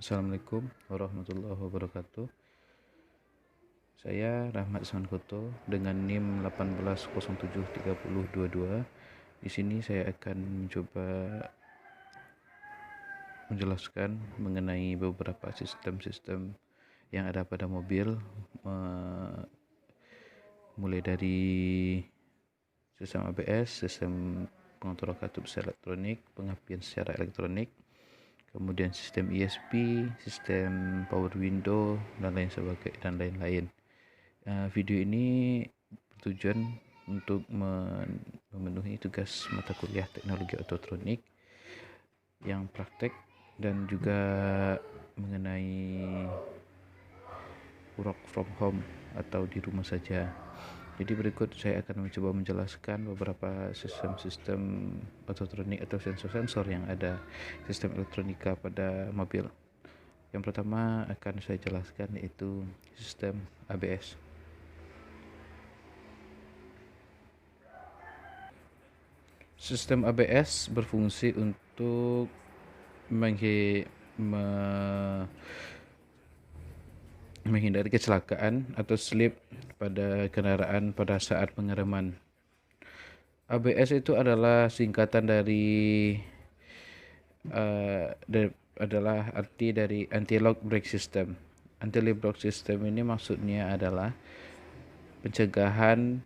Assalamualaikum warahmatullahi wabarakatuh. Saya Rahmat Ismankoto dengan NIM 18073022. Di sini saya akan mencoba menjelaskan mengenai beberapa sistem-sistem yang ada pada mobil, mulai dari sistem ABS, sistem pengontrol katup secara elektronik, pengapian secara elektronik, kemudian sistem ESP, sistem power window, dan lain sebagainya dan lain-lain. Video ini bertujuan untuk memenuhi tugas mata kuliah teknologi ototronik yang praktek dan juga mengenai work from home atau di rumah saja. Jadi berikut saya akan mencoba menjelaskan beberapa sistem-sistem ototronik atau sensor-sensor yang ada sistem elektronika pada mobil. Yang pertama akan saya jelaskan yaitu sistem ABS. Sistem ABS berfungsi untuk menghindari kecelakaan atau slip pada kendaraan pada saat pengereman. ABS itu adalah singkatan adalah arti dari anti-lock brake system. Anti-lock brake system ini maksudnya adalah pencegahan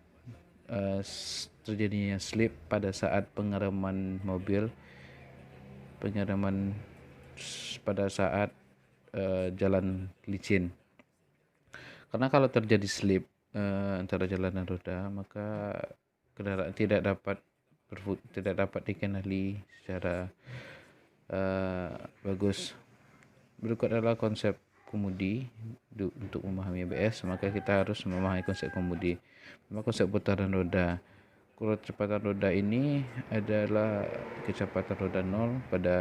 terjadinya slip pada saat pengereman mobil, pengereman pada saat jalan licin. Karena kalau terjadi slip antara jalan dan roda, maka kendaraan tidak dapat dikenali secara bagus. Berikut adalah konsep kemudi. Untuk memahami ABS, maka kita harus memahami konsep kemudi. Konsep putaran roda. Kecepatan roda ini adalah kecepatan roda 0 pada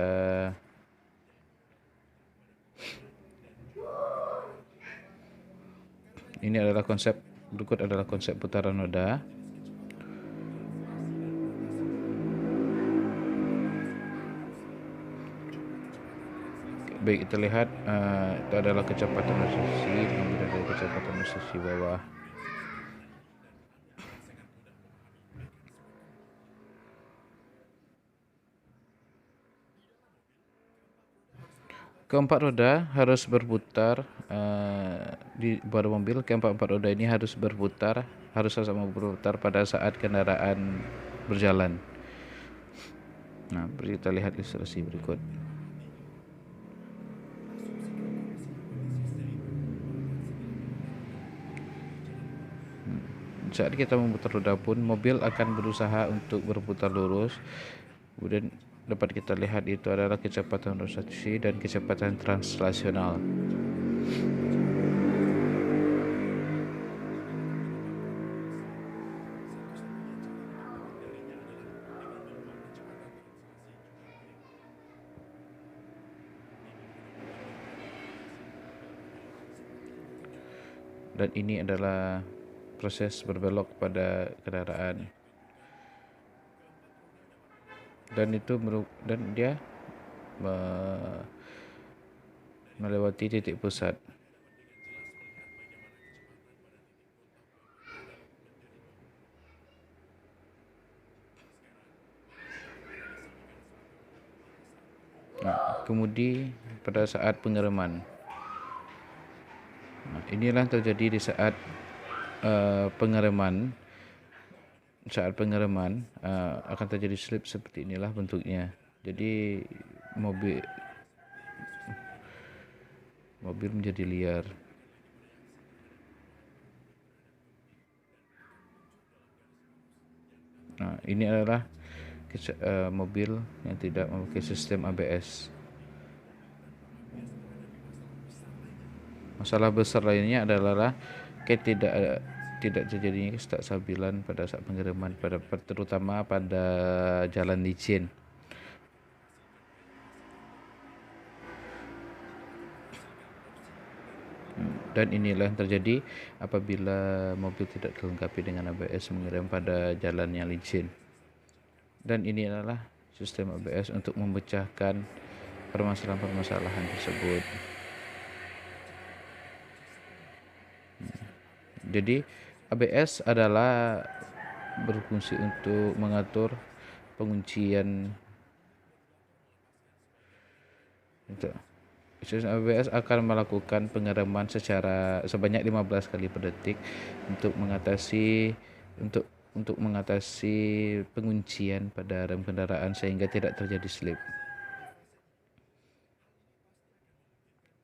berikut adalah konsep putaran roda. Baik, kita lihat itu adalah kecepatan resolusi diambil dari kecepatan resolusi bawah. Keempat roda harus berputar pada mobil. Keempat roda ini harus sama berputar pada saat kendaraan berjalan. Nah, kita lihat ilustrasi berikut. Saat kita memutar roda pun, mobil akan berusaha untuk berputar lurus. Kemudian dapat kita lihat itu adalah kecepatan rotasi dan kecepatan translasional. Dan ini adalah proses berbelok pada kendaraan. Dan dia melewati titik pusat. Nah, kemudian pada saat pengereman. Nah, inilah yang terjadi di saat pengereman. Saat pengereman akan terjadi slip seperti inilah bentuknya. Jadi mobil menjadi liar. Nah, ini adalah mobil yang tidak memakai sistem ABS. Masalah besar lainnya adalah tidak terjadinya kestabilan pada saat pengereman, terutama pada jalan licin. Dan inilah yang terjadi apabila mobil tidak dilengkapi dengan ABS mengerem pada jalan yang licin. Dan ini adalah sistem ABS untuk memecahkan permasalahan-permasalahan tersebut. Jadi ABS adalah berfungsi untuk mengatur penguncian. Sistem ABS akan melakukan pengereman sebanyak 15 kali per detik untuk mengatasi penguncian pada rem kendaraan sehingga tidak terjadi slip.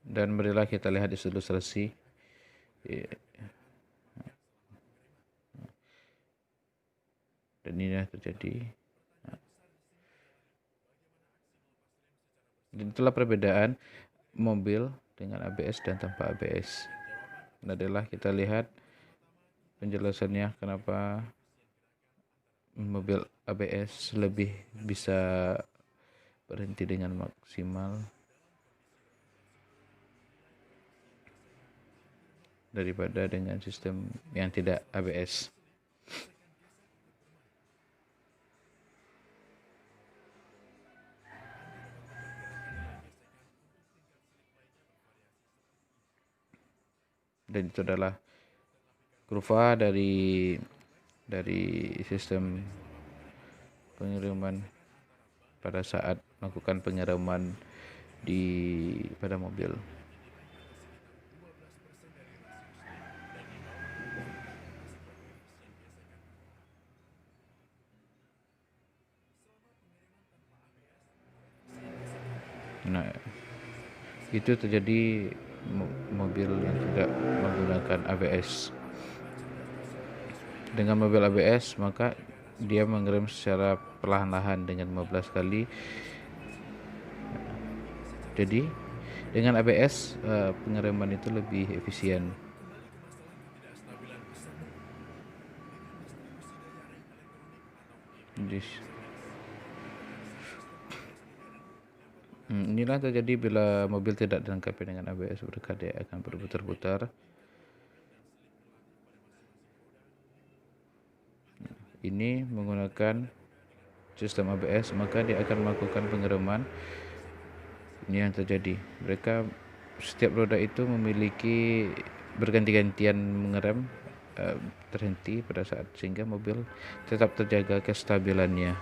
Dan marilah kita lihat ilustrasi. Dan ini terjadi. Dan itulah perbedaan mobil dengan ABS dan tanpa ABS. Ini adalah kita lihat penjelasannya kenapa mobil ABS lebih bisa berhenti dengan maksimal daripada dengan sistem yang tidak ABS. Dan itu adalah kurva dari sistem pengereman pada saat melakukan pengereman pada mobil. Nah, itu terjadi mobil yang tidak menggunakan ABS. Dengan mobil ABS maka dia mengerem secara perlahan-lahan dengan 15 kali. Jadi dengan ABS pengereman itu lebih efisien. Inilah terjadi bila mobil tidak dilengkapi dengan ABS, maka dia akan berputar-putar. Ini menggunakan sistem ABS, maka dia akan melakukan pengereman. Ini yang terjadi. Setiap roda itu memiliki berganti-gantian mengerem, terhenti pada saat sehingga mobil tetap terjaga kestabilannya.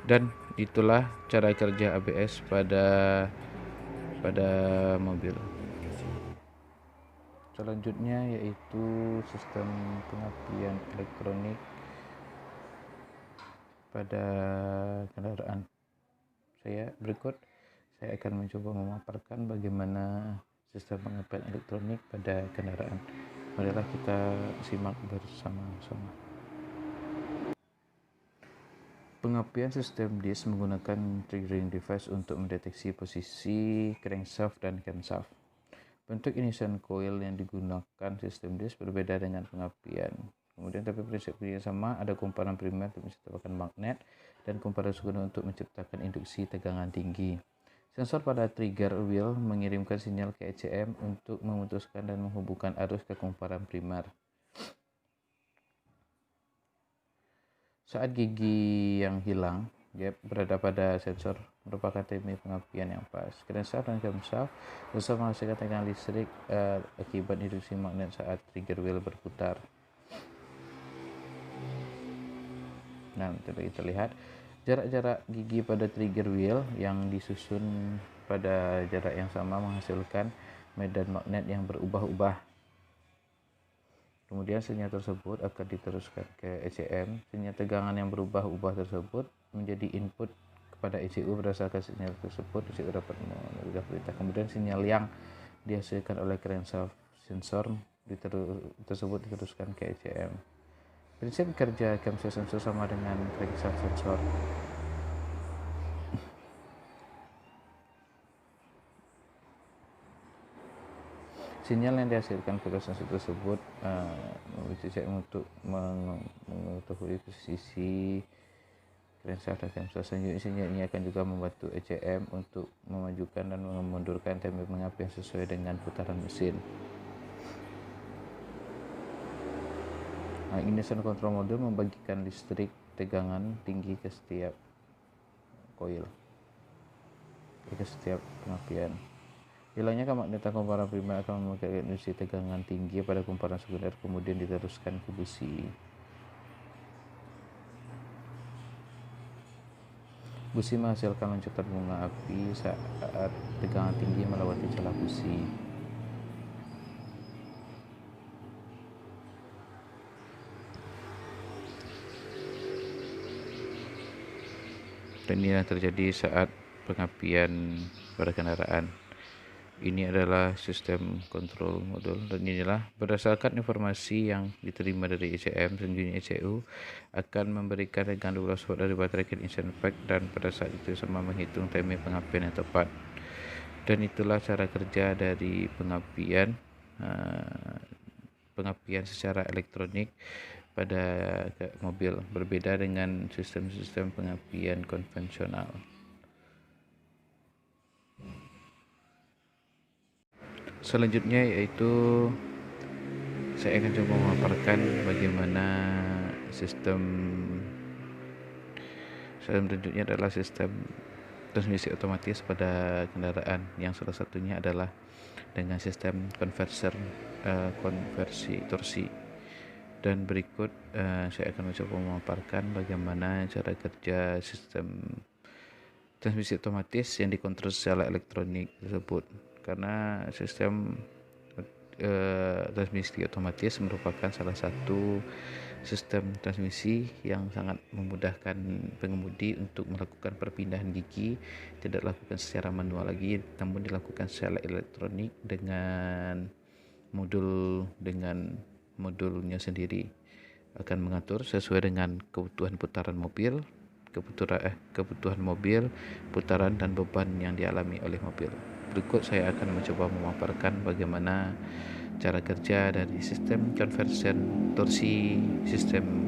Dan itulah cara kerja ABS pada mobil. Selanjutnya yaitu sistem pengapian elektronik pada kendaraan. Saya akan mencoba memaparkan bagaimana sistem pengapian elektronik pada kendaraan. Marilah kita simak bersama-sama. Pengapian sistem disk menggunakan triggering device untuk mendeteksi posisi crankshaft dan camshaft. Bentuk ignition coil yang digunakan sistem disk berbeda dengan pengapian. Kemudian tapi prinsip yang sama, ada kumparan primer untuk menciptakan magnet dan kumparan sekunder untuk menciptakan induksi tegangan tinggi. Sensor pada trigger wheel mengirimkan sinyal ke ECM untuk memutuskan dan menghubungkan arus ke kumparan primer. Saat gigi yang hilang, gap berada pada sensor merupakan teknik pengapian yang pas. Crankshaft dan camshaft bisa menghasilkan tegangan listrik akibat induksi magnet saat trigger wheel berputar. Nah, kita lihat jarak-jarak gigi pada trigger wheel yang disusun pada jarak yang sama menghasilkan medan magnet yang berubah-ubah. Kemudian sinyal tersebut akan diteruskan ke ECM. Sinyal tegangan yang berubah-ubah tersebut menjadi input kepada ECU. Berdasarkan sinyal tersebut, ECU dapat memberikan perintah. Kemudian sinyal yang dihasilkan oleh crankshaft sensor tersebut diteruskan ke ECM. Prinsip kerja camshaft sensor sama dengan crankshaft sensor. Sinyal yang dihasilkan pada sensor tersebut untuk mengetahui posisi crankshaft dan camshaft. Selanjutnya sinyal ini akan juga membantu ECM untuk memajukan dan memundurkan tempo pengapian sesuai dengan putaran mesin. Ignition control module membagikan listrik tegangan tinggi ke setiap coil, ke setiap pengapian. Hilangnya kemagnetkan kumparan primer akan mengakibatkan induksi tegangan tinggi pada kumparan sekunder, kemudian diteruskan ke busi. Busi menghasilkan loncatan bunga api saat tegangan tinggi melewati celah busi. Dan ini yang terjadi saat pengapian pada kendaraan. Ini adalah sistem kontrol modul, dan inilah berdasarkan informasi yang diterima dari ECM, selanjutnya ECU akan memberikan regan 12 volt dari baterai ignition pack, dan pada saat itu sama menghitung timing pengapian yang tepat. Dan itulah cara kerja dari pengapian secara elektronik pada mobil, berbeda dengan sistem-sistem pengapian konvensional. Selanjutnya yaitu saya akan coba memaparkan bagaimana sistem selanjutnya adalah sistem transmisi otomatis pada kendaraan, yang salah satunya adalah dengan sistem konversi torsi. Dan berikut saya akan mencoba memaparkan bagaimana cara kerja sistem transmisi otomatis yang dikontrol secara elektronik tersebut, karena sistem transmisi otomatis merupakan salah satu sistem transmisi yang sangat memudahkan pengemudi untuk melakukan perpindahan gigi, tidak dilakukan secara manual lagi, namun dilakukan secara elektronik dengan modulnya sendiri, akan mengatur sesuai dengan kebutuhan putaran mobil, putaran dan beban yang dialami oleh mobil. Berikut saya akan mencoba memaparkan bagaimana cara kerja dari sistem konversi torsi sistem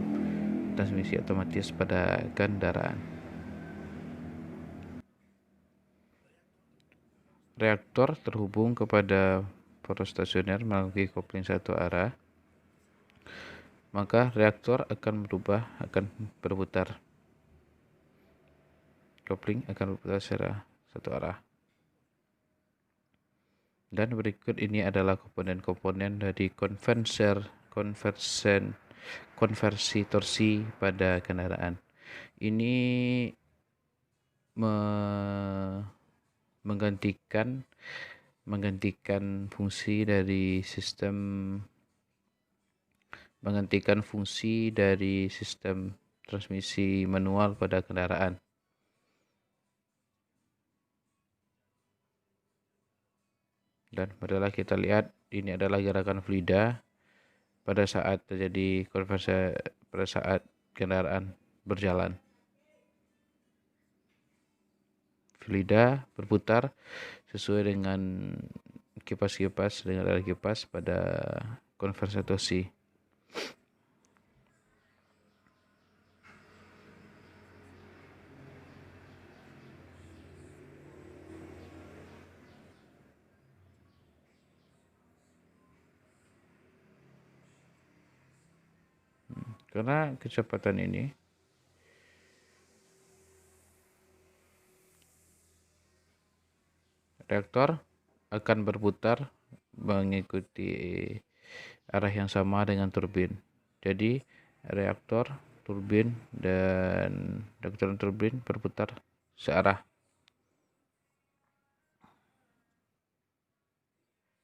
transmisi otomatis pada kendaraan. Reaktor terhubung kepada poros stasioner melalui kopling satu arah, maka reaktor akan berputar. Kopling akan berputar secara satu arah. Dan berikut ini adalah komponen-komponen dari konversi torsi pada kendaraan. Ini menggantikan fungsi dari sistem transmisi manual pada kendaraan. Dan marilah kita lihat, ini adalah gerakan fluida pada saat terjadi konversi, pada saat kendaraan berjalan. Fluida berputar sesuai dengan kipas-kipas, dengan arah kipas pada konversi torsi. Karena kecepatan ini reaktor akan berputar mengikuti arah yang sama dengan turbin. Jadi reaktor, turbin, dan turbin berputar searah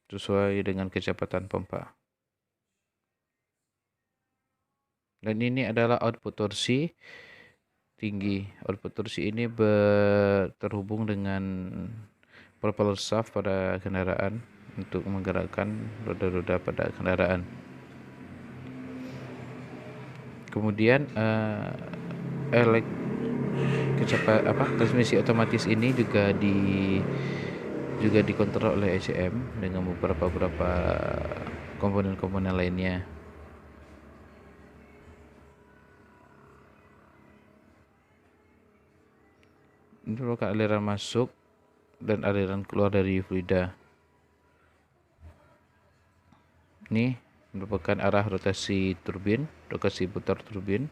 sesuai dengan kecepatan pompa. Dan ini adalah output torsi tinggi. Output torsi ini terhubung dengan propeller shaft pada kendaraan untuk menggerakkan roda-roda pada kendaraan. Kemudian transmisi otomatis ini juga dikontrol oleh ECM dengan beberapa komponen-komponen lainnya. Ini merupakan aliran masuk dan aliran keluar dari fluida. Ini merupakan arah rotasi putar turbin,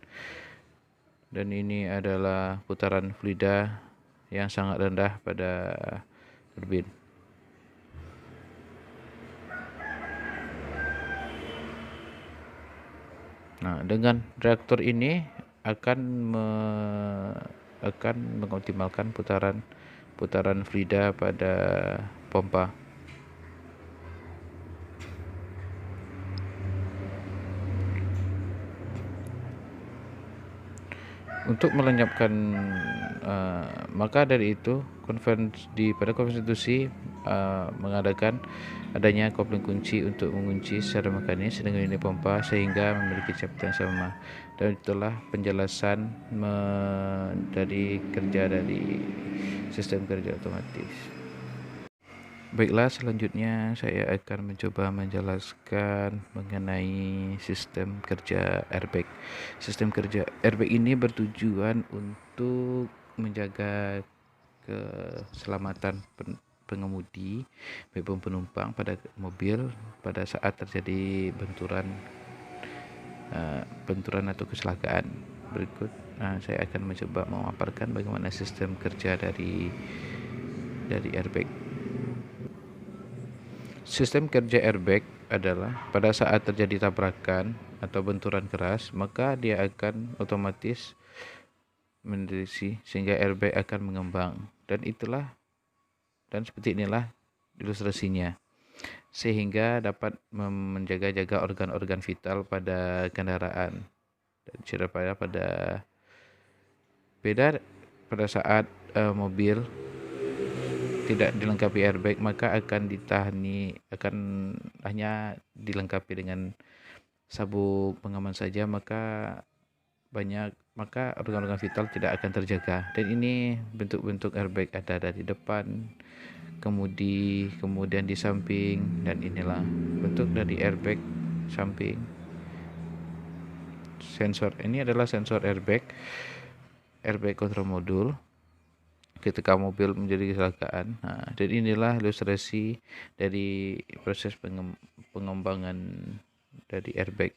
dan ini adalah putaran fluida yang sangat rendah pada turbin. Nah, dengan reaktor ini akan mengoptimalkan putaran fluida pada pompa. Untuk melenyapkan maka dari itu pada konstitusi mengadakan adanya kopling kunci untuk mengunci secara mekanis dengan unit pompa sehingga memiliki kecepatan sama, dan itulah penjelasan dari sistem kerja otomatis. Baiklah, selanjutnya saya akan mencoba menjelaskan mengenai sistem kerja airbag. Sistem kerja airbag ini bertujuan untuk menjaga keselamatan pengemudi maupun penumpang pada mobil pada saat terjadi benturan atau kecelakaan. Berikut saya akan mencoba memaparkan bagaimana sistem kerja dari airbag. Sistem kerja airbag adalah pada saat terjadi tabrakan atau benturan keras, maka dia akan otomatis mendeteksi sehingga airbag akan mengembang. Dan seperti inilah ilustrasinya. Sehingga dapat menjaga-jaga organ-organ vital pada kendaraan. Dan pada saat mobil tidak dilengkapi airbag, maka akan hanya dilengkapi dengan sabuk pengaman saja, maka organ-organ vital tidak akan terjaga. Dan ini bentuk-bentuk airbag ada dari depan, kemudian di samping, dan inilah bentuk dari airbag samping. Ini adalah sensor airbag control module ketika mobil menjadi kecelakaan. Dan inilah ilustrasi dari proses pengembangan dari airbag.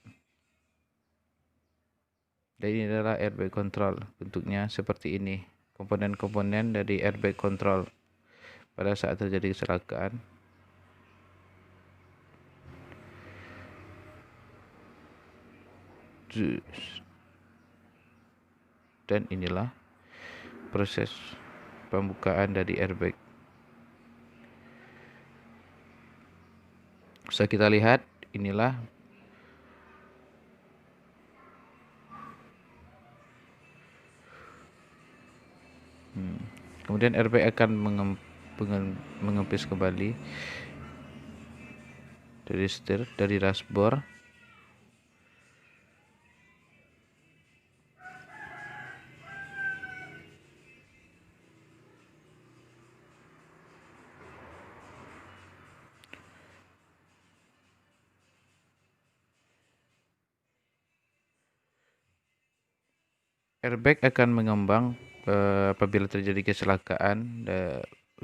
Dan ini adalah airbag control, bentuknya seperti ini. Komponen-komponen dari airbag control pada saat terjadi kecelakaan. Dan inilah proses pembukaan dari airbag. Bisa kita lihat, inilah kemudian airbag akan mengempis kembali dari dashboard. Airbag akan mengembang apabila terjadi kecelakaan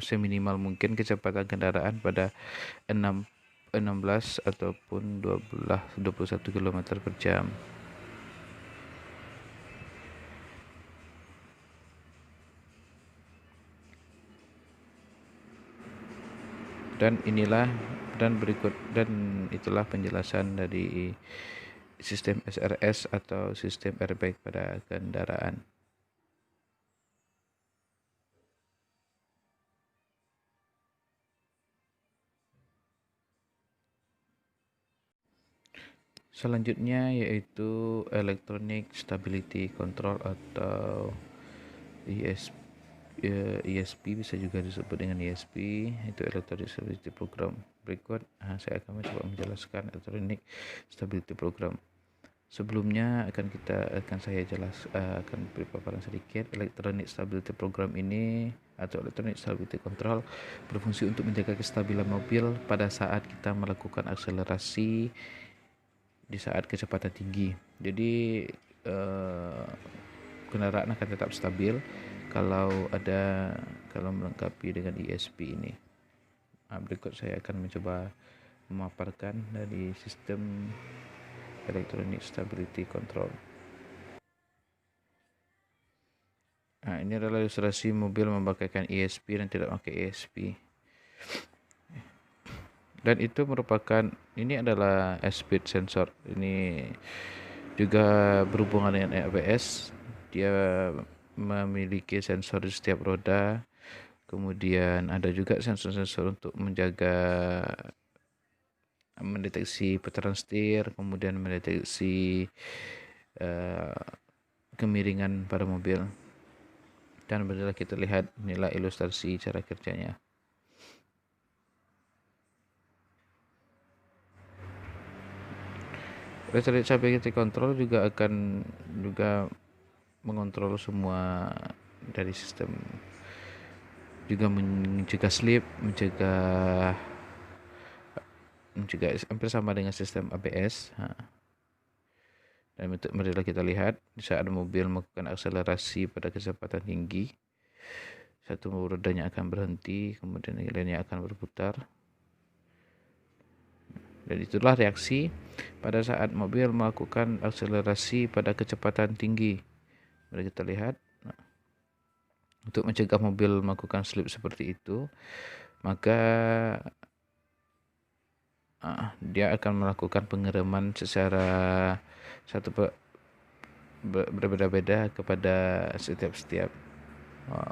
seminimal mungkin kecepatan kendaraan pada 16 ataupun 21 km per jam. Dan itulah penjelasan dari sistem SRS atau sistem airbag pada kendaraan. Selanjutnya yaitu Electronic Stability Control atau ESP, bisa juga disebut dengan ESP, itu Electronic Stability Program. Berikut saya akan mencoba menjelaskan Electronic Stability Program. Sebelumnya akan saya akan beri paparan sedikit. Electronic Stability Program ini atau Electronic Stability Control berfungsi untuk menjaga kestabilan mobil pada saat kita melakukan akselerasi di saat kecepatan tinggi. Jadi kendaraan akan tetap stabil kalau melengkapi dengan ESP ini. Berikut saya akan mencoba memaparkan dari sistem Electronic Stability Control. Ini adalah ilustrasi mobil memakaikan ESP dan tidak memakai ESP. Dan itu ini adalah speed sensor. Ini Juga berhubungan dengan ABS, dia memiliki sensor di setiap roda. Kemudian ada juga sensor-sensor untuk mendeteksi putaran setir, kemudian mendeteksi uh, kemiringan pada mobil. Dan bila kita lihat inilah ilustrasi cara kerjanya. Electronic stability control juga akan mengontrol semua dari sistem, juga mencegah slip, mencegah hampir sama dengan sistem ABS. Dan marilah kita lihat di saat mobil melakukan akselerasi pada kecepatan tinggi, satu rodanya akan berhenti, kemudian yang lainnya akan berputar. Dan itulah reaksi pada saat mobil melakukan akselerasi pada kecepatan tinggi. Mari kita lihat. Untuk mencegah mobil melakukan slip seperti itu, maka dia akan melakukan pengereman secara berbeda-beda kepada setiap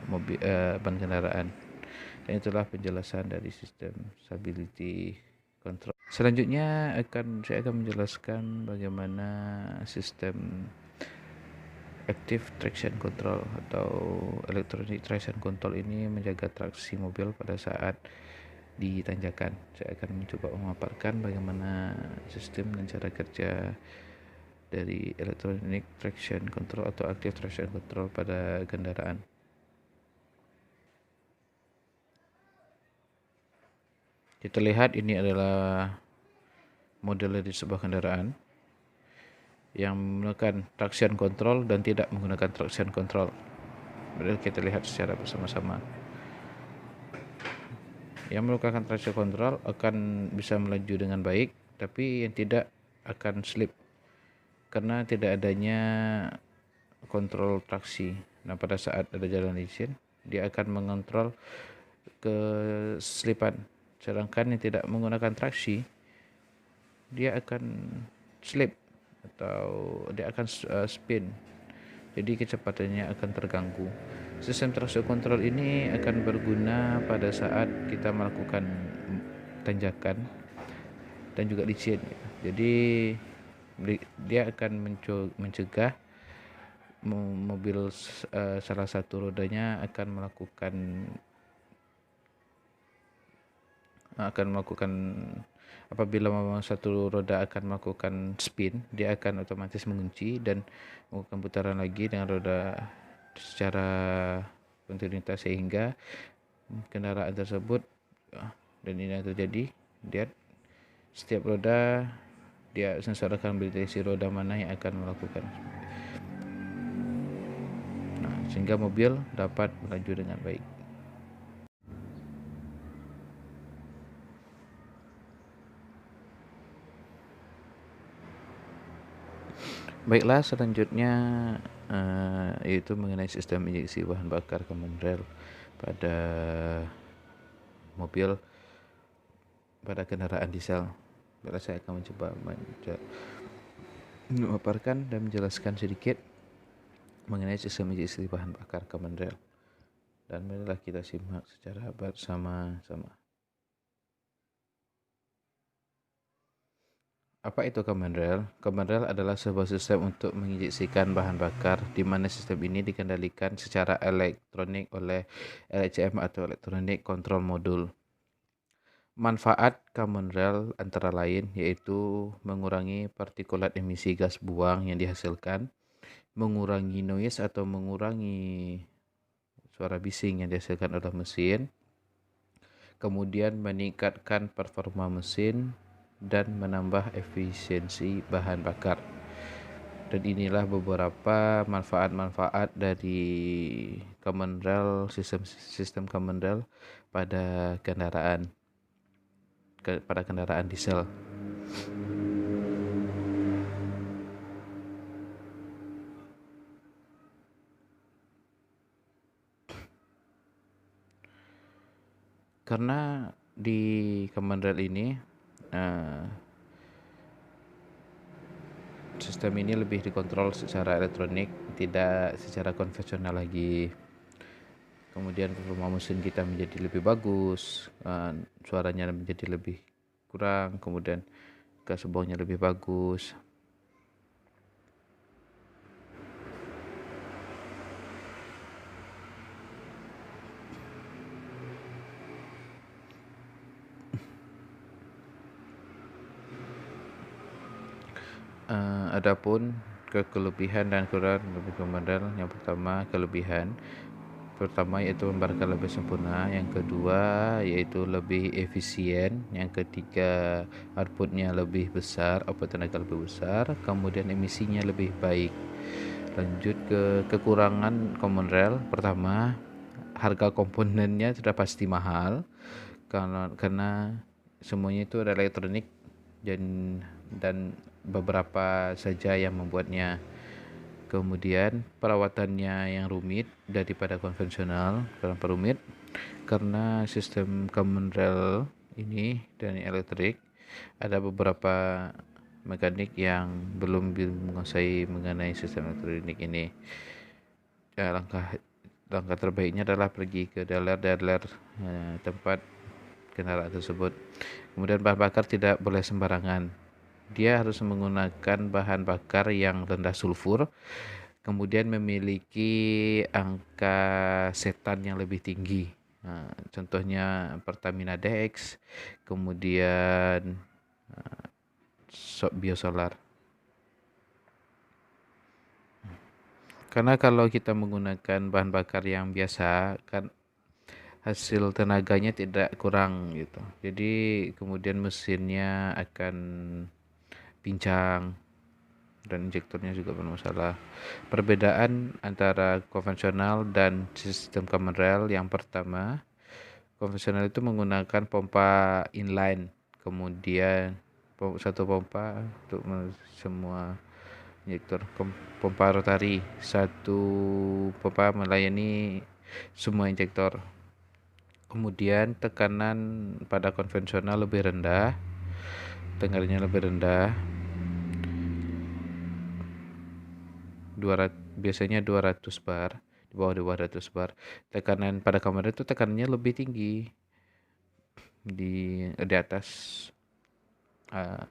mobil ban kendaraan. Dan itulah penjelasan dari sistem stability control. Selanjutnya saya akan menjelaskan bagaimana sistem active traction control atau electronic traction control ini menjaga traksi mobil pada saat di tanjakan. Saya akan mencoba memaparkan bagaimana sistem dan cara kerja dari electronic traction control atau active traction control pada kendaraan. Kita lihat ini adalah model dari sebuah kendaraan yang menggunakan traction control dan tidak menggunakan traction control. Mari kita lihat secara bersama-sama. Yang menggunakan traction control akan bisa melaju dengan baik, tapi yang tidak akan slip karena tidak adanya kontrol traksi. Nah, pada saat ada jalan licin, dia akan mengontrol keselipan. Sedangkan yang tidak menggunakan traksi, dia akan slip atau dia akan spin. Jadi kecepatannya akan terganggu. Sistem traction control ini akan berguna pada saat kita melakukan tanjakan dan juga licin. Jadi dia akan mencegah mobil salah satu rodanya akan melakukan apabila memang satu roda akan melakukan spin, dia akan otomatis mengunci dan melakukan putaran lagi dengan roda secara kontinuitas sehingga kendaraan tersebut, dan ini yang terjadi, dia setiap roda dia sensor akan mendeteksi roda mana yang akan melakukan, sehingga mobil dapat melaju dengan baik. Baiklah, selanjutnya yaitu mengenai sistem injeksi bahan bakar common rail pada mobil pada kendaraan diesel. Baiklah, saya akan mencoba memaparkan dan menjelaskan sedikit mengenai sistem injeksi bahan bakar common rail. Dan marilah kita simak secara bersama-sama. Apa itu common rail? Common rail adalah sebuah sistem untuk menginjeksikan bahan bakar di mana sistem ini dikendalikan secara elektronik oleh ECM atau Electronic Control Module. Manfaat common rail antara lain yaitu mengurangi partikulat emisi gas buang yang dihasilkan, mengurangi noise atau mengurangi suara bising yang dihasilkan oleh mesin, kemudian meningkatkan performa mesin dan menambah efisiensi bahan bakar. Dan inilah beberapa manfaat-manfaat dari common rail, sistem common rail pada kendaraan diesel. Karena di common rail ini sistem ini lebih dikontrol secara elektronik, tidak secara konvensional lagi. Kemudian performa mesin kita menjadi lebih bagus, suaranya menjadi lebih kurang, kemudian gas buangnya lebih bagus. Adapun kelebihan dan kekurangan lebih ke model. Yang pertama yaitu membakar lebih sempurna, yang kedua yaitu lebih efisien, yang ketiga outputnya lebih besar, output tenaga lebih besar, kemudian emisinya lebih baik. Lanjut ke kekurangan common rail. Pertama, harga komponennya sudah pasti mahal karena semuanya itu ada elektronik dan beberapa saja yang membuatnya. Kemudian perawatannya yang rumit daripada konvensional, kenapa rumit? Karena sistem common rail ini dan elektrik ada beberapa mekanik yang belum menguasai mengenai sistem elektronik ini. Langkah terbaiknya adalah pergi ke dealer tempat kendaraan tersebut. Kemudian bahan bakar tidak boleh sembarangan. Dia harus menggunakan bahan bakar yang rendah sulfur, kemudian memiliki angka setan yang lebih tinggi. Contohnya Pertamina Dex, kemudian biosolar. Karena kalau kita menggunakan bahan bakar yang biasa, kan hasil tenaganya tidak kurang gitu. Jadi kemudian mesinnya akan pincang dan injektornya juga bermasalah. Perbedaan antara konvensional dan sistem common rail, yang pertama, konvensional itu menggunakan pompa inline, kemudian satu pompa untuk semua injektor, pompa rotari, satu pompa melayani semua injektor. Kemudian tekanan pada konvensional lebih rendah, tegangannya lebih rendah, biasanya 200 bar, di bawah 200 bar. Tekanan pada kamera itu tekanannya lebih tinggi, di atas uh,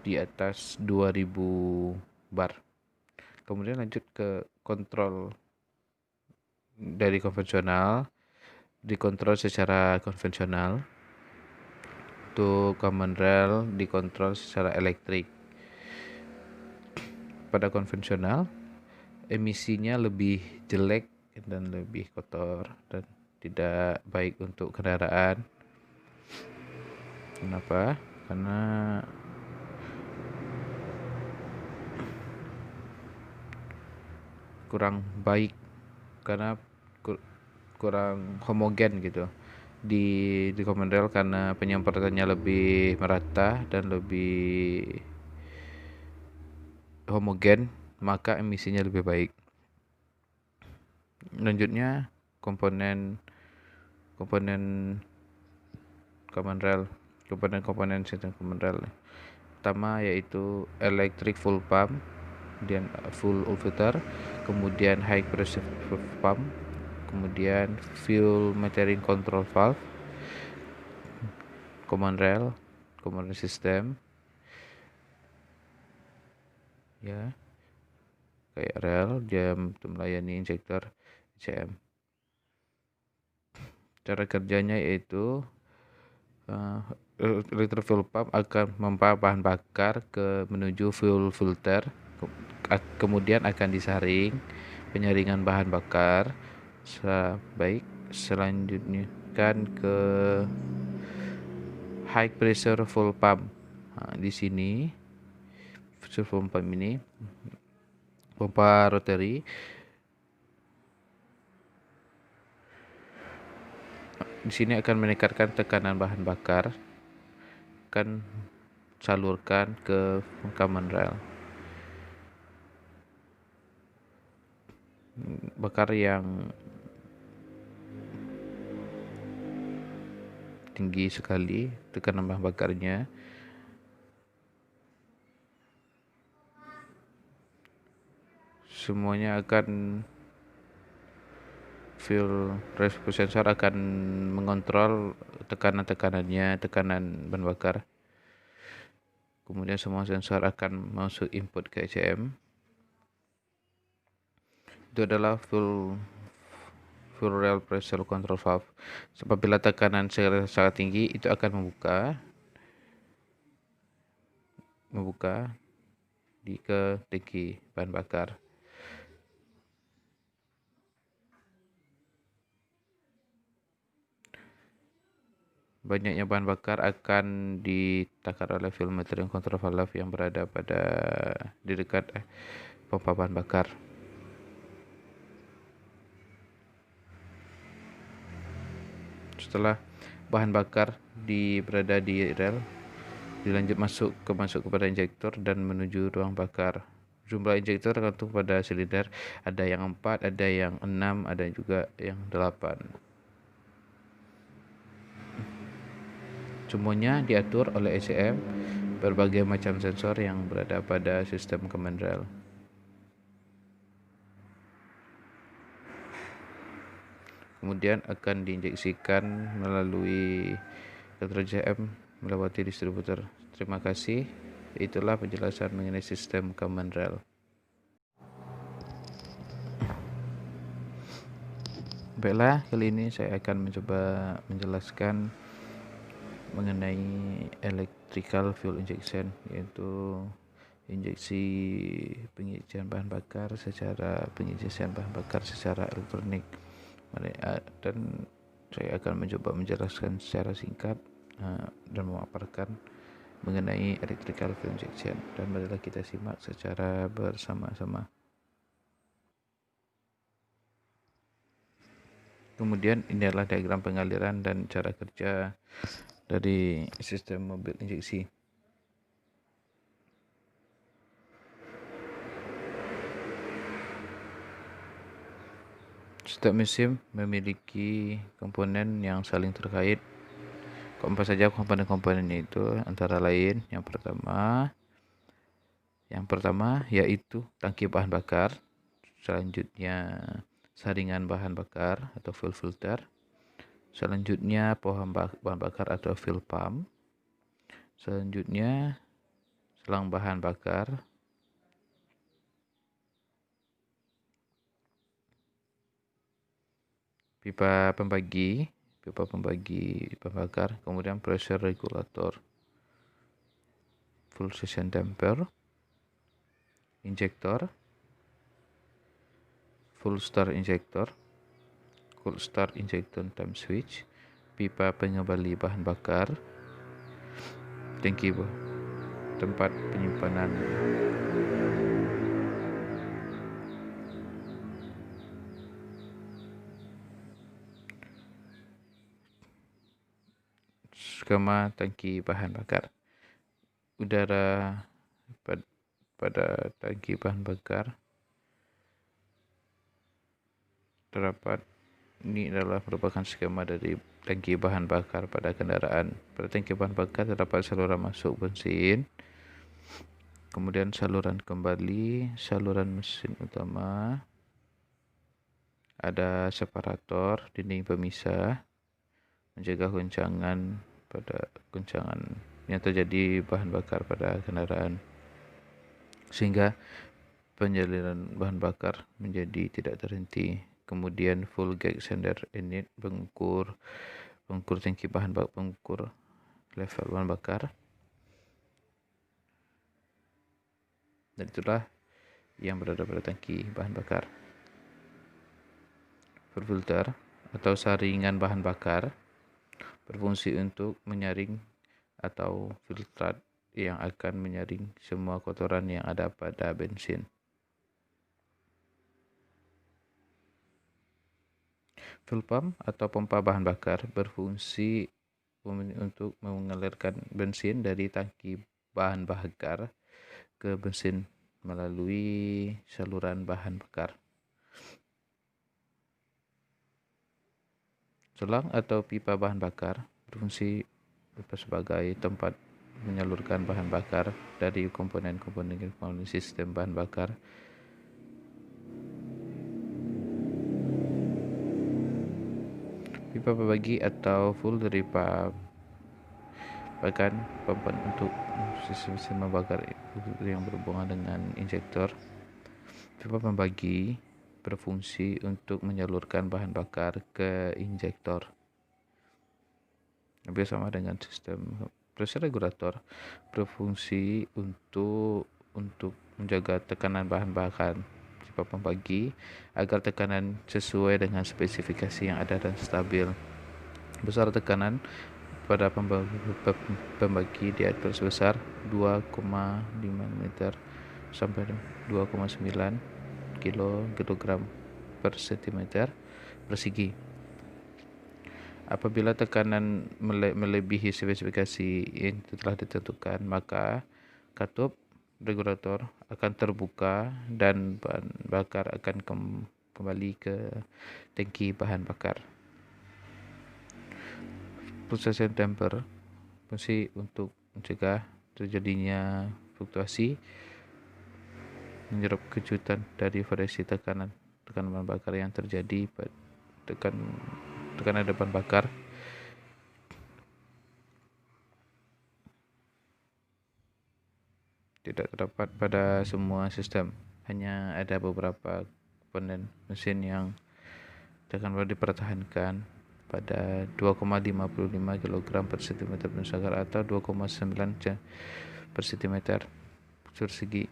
di atas 2000 bar. Kemudian lanjut ke kontrol dari konvensional, dikontrol secara konvensional. Untuk common rail dikontrol secara elektrik. Pada konvensional, emisinya lebih jelek dan lebih kotor dan tidak baik untuk kendaraan. Kenapa? Karena kurang baik, karena kurang homogen gitu di common rail, karena penyemprotannya lebih merata dan lebih homogen, maka emisinya lebih baik. Lanjutnya komponen common rail, komponen sistem common rail. Pertama yaitu electric full pump, kemudian full filter, kemudian high pressure pump, kemudian fuel metering control valve, common rail, common system, ya kayak rel jam untuk melayani injektor CM. Cara kerjanya yaitu electric fuel pump akan memompa bahan bakar menuju fuel filter, kemudian akan disaring, penyaringan bahan bakar baik. Selanjutnya kan ke high pressure fuel pump. Di sini fuel pump ini pompa rotary di sini akan meningkatkan tekanan bahan bakar, akan salurkan ke common rail. Bakar yang tinggi sekali tekanan bahan bakarnya, semuanya akan fuel response sensor akan mengontrol tekanan-tekanannya, tekanan bahan bakar. Kemudian semua sensor akan masuk input ke ECM. Itu adalah full real pressure control valve. Apabila tekanan sangat tinggi, itu akan membuka ke tangki bahan bakar. Banyaknya bahan bakar akan ditakar oleh fuel metering control valve yang berada di dekat pompa bahan bakar. Setelah bahan bakar berada di rel, dilanjut masuk kepada injektor dan menuju ruang bakar. Jumlah injektor tergantung pada silinder, ada yang 4, ada yang 6, ada juga yang 8. Semuanya diatur oleh ECM, berbagai macam sensor yang berada pada sistem command rail. Kemudian akan diinjeksikan melalui kontrol JM melewati distributor. Terima kasih. Itulah penjelasan mengenai sistem command rail. Baiklah, kali ini saya akan mencoba menjelaskan mengenai electrical fuel injection, yaitu pengisian bahan bakar secara elektronik. Dan saya akan mencoba menjelaskan secara singkat dan memaparkan mengenai electrical fuel injection, dan marilah kita simak secara bersama-sama. Kemudian ini adalah diagram pengaliran dan cara kerja dari sistem mobil injeksi. Setiap mesin memiliki komponen yang saling terkait. Apa saja komponen-komponennya itu? Antara lain yang pertama yaitu tangki bahan bakar, selanjutnya saringan bahan bakar atau fuel filter, selanjutnya pohon bahan bakar atau fuel pump, selanjutnya selang bahan bakar, pipa pembagi bahan bakar, kemudian pressure regulator, full session damper, injektor, full start injector, cold start injection time switch, pipa pengembali bahan bakar, tangki tempat penyimpanan skema tangki bahan bakar. Udara pada tangki bahan bakar ini adalah merupakan skema dari tangki bahan bakar pada kendaraan. Pada tangki bahan bakar terdapat saluran masuk bensin, kemudian saluran kembali, saluran mesin utama, ada separator, dinding pemisah, menjaga guncangan yang terjadi bahan bakar pada kendaraan, sehingga penyaliran bahan bakar menjadi tidak terhenti. Kemudian full gauge cylinder unit, pengukur tangki pengukur level bahan bakar. Dan itulah yang berada pada tangki bahan bakar. Fuel filter atau saringan bahan bakar berfungsi untuk menyaring atau filtrat yang akan menyaring semua kotoran yang ada pada bensin. Fuel pump atau pompa bahan bakar berfungsi untuk mengalirkan bensin dari tangki bahan bakar ke bensin melalui saluran bahan bakar. Selang atau pipa bahan bakar berfungsi sebagai tempat menyalurkan bahan bakar dari komponen sistem bahan bakar Pipa pembagi atau full dari bahkan pump untuk sistem bakar yang berhubungan dengan injektor. Pipa pembagi berfungsi untuk menyalurkan bahan bakar ke injektor. Hampir sama dengan sistem pressure regulator berfungsi untuk menjaga tekanan bahan bakar pipa pembagi agar tekanan sesuai dengan spesifikasi yang ada dan stabil. Besar tekanan pada pembagi diatur sebesar 2,5 meter sampai 2,9 kilogram per sentimeter persegi. Apabila tekanan melebihi spesifikasi yang telah ditentukan, maka katup regulator akan terbuka dan bahan bakar akan kembali ke tangki bahan bakar. Proses temper fungsi untuk mencegah terjadinya fluktuasi, menyerap kejutan dari variasi tekanan bahan bakar yang terjadi pada tekanan bahan bakar. Tidak terdapat pada semua sistem, hanya ada beberapa komponen mesin yang akan dipertahankan pada 2,55 kg per cm persegi atau 2,9 per cm persegi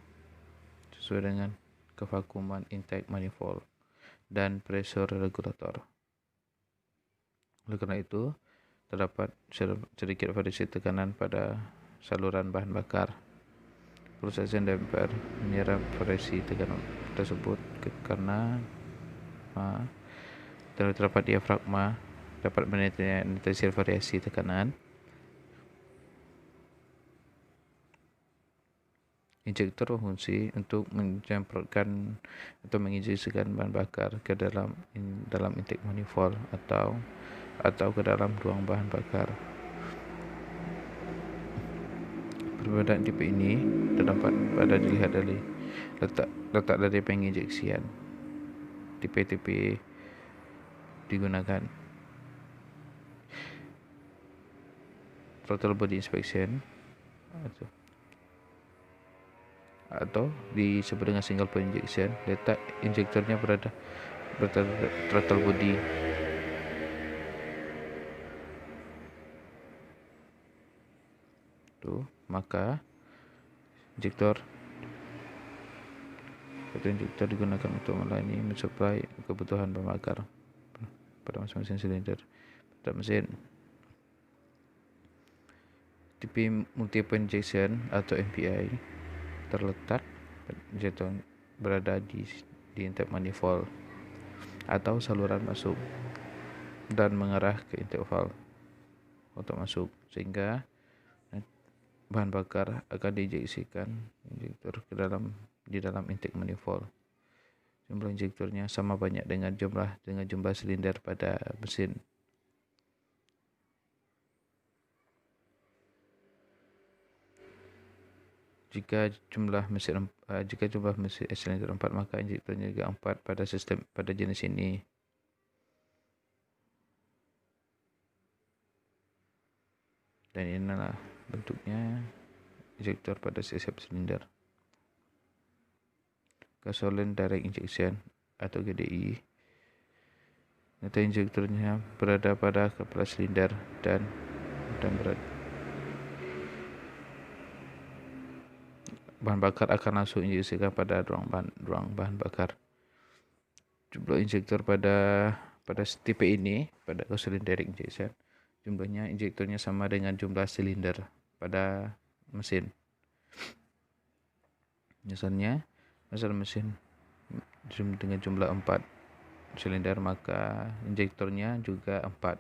sesuai dengan kevakuman intake manifold dan pressure regulator. Oleh karena itu, terdapat sedikit variasi tekanan pada saluran bahan bakar. Proses damper menyerap variasi tekanan tersebut karena terdapat diafragma dapat menetralisir variasi tekanan. Injektor berfungsi untuk menyemprotkan atau menginjeksikan bahan bakar ke dalam intake manifold atau ke dalam ruang bahan bakar. Perbedaan tipe ini terdapat pada dilihat dari letak dari penginjeksian. Tipe-tipe digunakan. Throttle body inspection atau disebut dengan single point injection. Letak injektornya berada throttle body. Maka injektor digunakan untuk melayani mensuplai kebutuhan bahan bakar pada masing-masing silinder pada mesin. Tipe multi-point injection atau MPI terletak injektor berada di intake manifold atau saluran masuk dan mengarah ke intake valve untuk masuk, sehingga bahan bakar akan diinjeksikan injektor di dalam intake manifold. Jumlah injektornya sama banyak dengan jumlah silinder pada mesin. Jika jumlah mesin silinder 4, maka injektornya juga 4 pada jenis ini. Dan inilah bentuknya injektor pada setiap silinder. Gasoline Direct Injection atau GDI. Letak injektornya berada pada kepala silinder dan berat. Bahan bakar akan langsung injeksikan pada ruang bahan bakar. Jumlah injektor pada tipe ini, pada gasoline direct injection, jumlahnya injektornya sama dengan jumlah silinder pada mesin. Misalnya mesin dengan jumlah 4 silinder, maka injektornya juga 4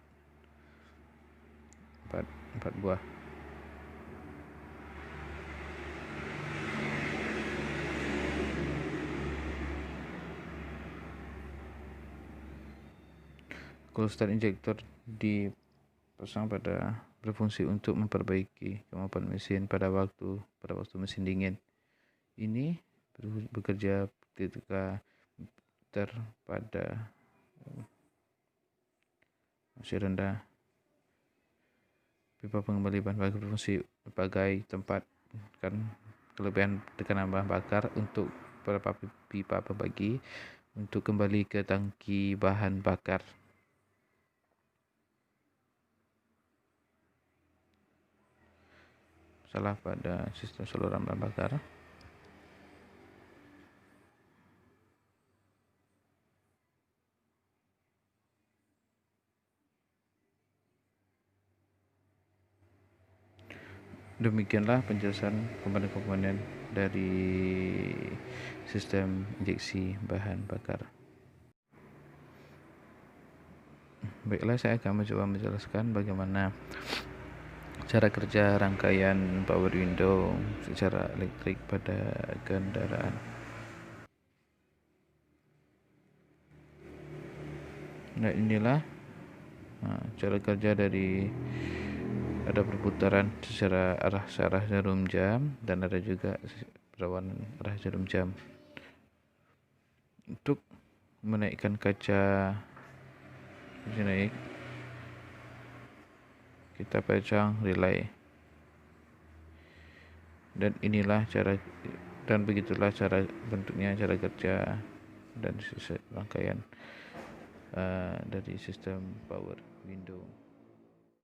buah. Cold-start injektor dipasang berfungsi untuk memperbaiki kemampuan mesin pada waktu mesin dingin. Ini bekerja ketika pada masih rendah. Pipa pengembali bahan bakar berfungsi sebagai tempat kan kelebihan tekanan bahan bakar untuk beberapa pipa pembagi untuk kembali ke tangki bahan bakar. Salah pada sistem saluran bahan bakar. Demikianlah penjelasan komponen-komponen dari sistem injeksi bahan bakar. Baiklah, saya akan mencoba menjelaskan bagaimana cara kerja rangkaian power window secara elektrik pada kendaraan. Nah, inilah cara kerja dari ada perputaran secara arah jarum jam dan ada juga berlawanan arah jarum jam. Untuk menaikkan kaca naik, kita pasang relay, dan inilah cara dan begitulah cara bentuknya, cara kerja dan rangkaian dari sistem power window.